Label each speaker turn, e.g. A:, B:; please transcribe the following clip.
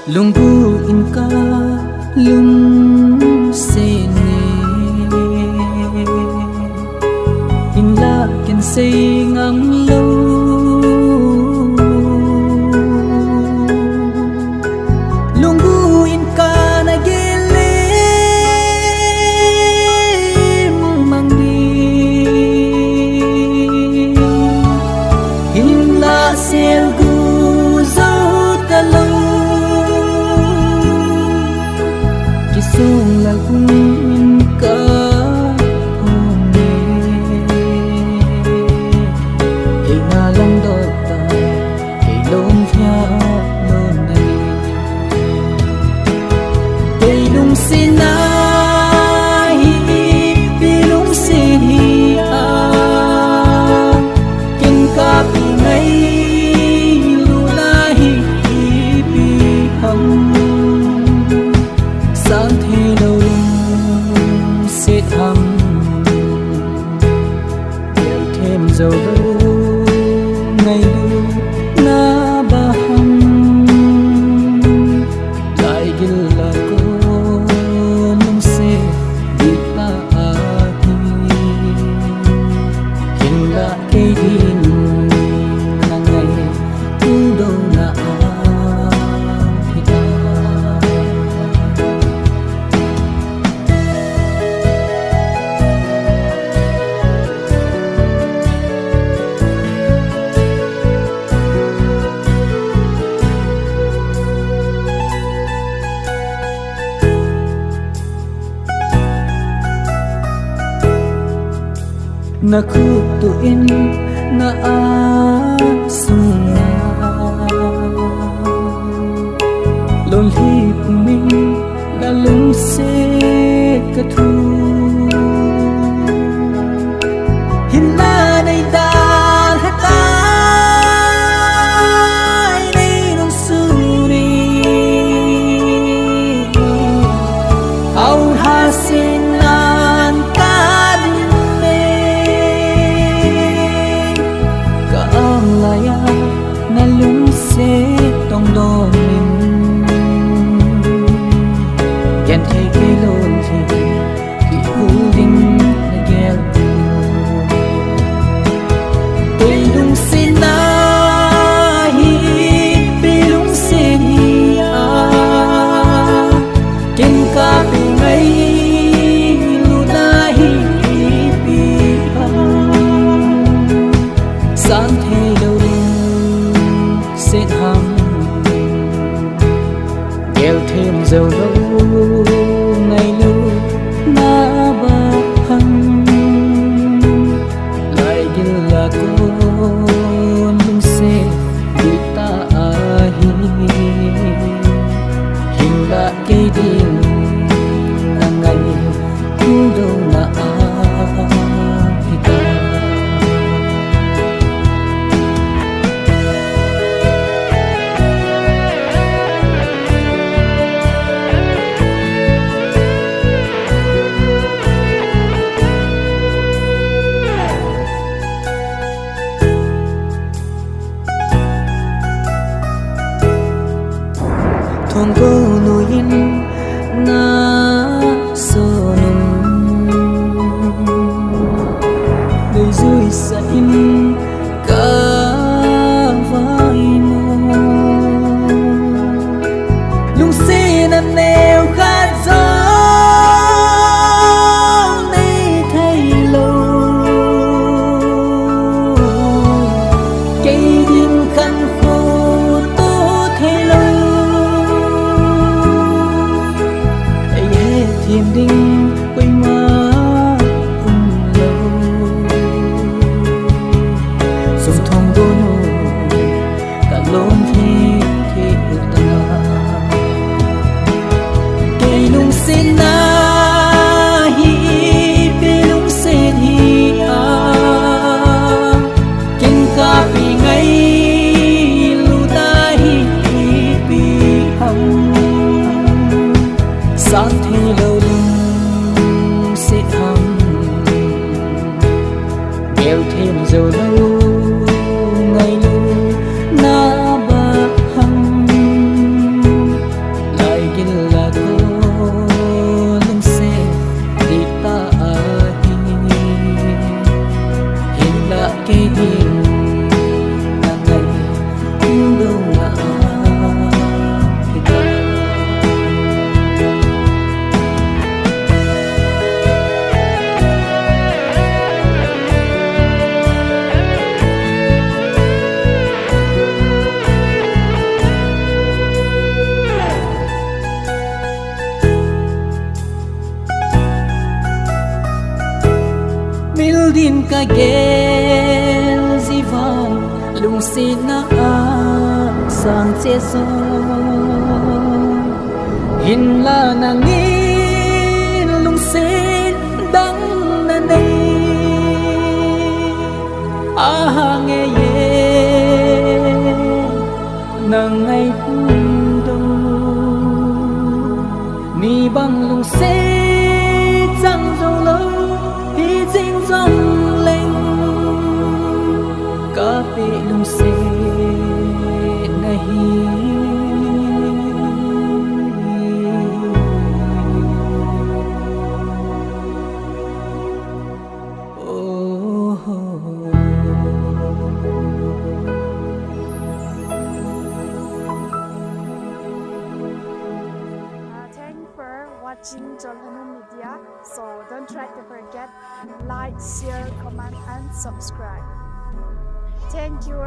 A: lung bu in ka lung se ne in la ken se ngang lo lung bu in ka na gele mang di in la sel gu zo ta lo sung la cung in ca home e na lang do ta e lom thia lom nei e lung sin na hi pi lung sin hi a kin ka pi ngai lu la hi pi hum sáng thế đâu sẽ thăm nhiều thêm dầu đâu ngày lưu na ba hầm lại gil là cô nông sẽ đi ta đi hiện là cây điên là ngày tu đâu là na khu tu in na a sung na lon hi mình na lung se ka thu hin na nei da ha ta nei nong su ni au ha sin nan ta laya na lung se tong do min gen thei ke lon thi ki holding na gel pe lung se na hi pe lung se ni a ken ka pe ngai lu na hi pi ha san the sẽ thăm nghèo thêm dầu lâu ngày lâu na ba hăng lại như là cô lung xe đi ta hi hình là cây điên là ngày thu đâu là thong cô nuôi in na so num đời dưới sa in cả vai mô lung xe nằm neo khát gió nay thấy lâu cây điên khăn khô tô thấy lâu ka gel zivan lung sin na sang che so hin la na ngin lung sin dang na nei a nge ye nang ngày do ni bang lung se chẳng dầu lâu hi dinh dòng lên cả bị lung se nahi
B: Watching Jolhanu Media, so don't try to forget like, share, comment and subscribe. Thank you.